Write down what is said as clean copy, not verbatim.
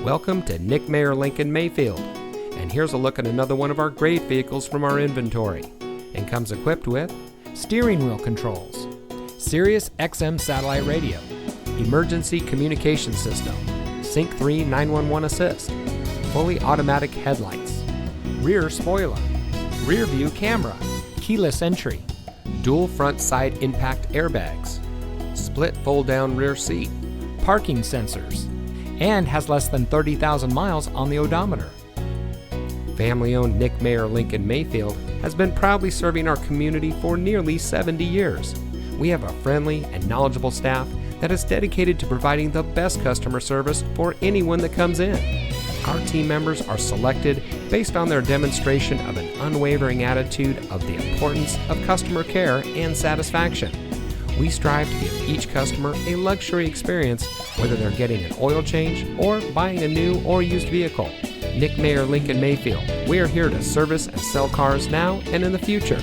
Welcome to Nick Mayer Lincoln Mayfield, and here's a look at another one of our great vehicles from our inventory, and comes equipped with steering wheel controls, Sirius XM satellite radio, emergency communication system, Sync 3 911 assist, fully automatic headlights, rear spoiler, rear view camera, keyless entry, dual front side impact airbags, split fold down rear seat, parking sensors, and has less than 30,000 miles on the odometer. Family-owned Nick Mayer Lincoln Mayfield has been proudly serving our community for nearly 70 years. We have a friendly and knowledgeable staff that is dedicated to providing the best customer service for anyone that comes in. Our team members are selected based on their demonstration of an unwavering attitude of the importance of customer care and satisfaction. We strive to give each customer a luxury experience, whether they're getting an oil change or buying a new or used vehicle. Nick Mayer Lincoln Mayfield, we are here to service and sell cars now and in the future.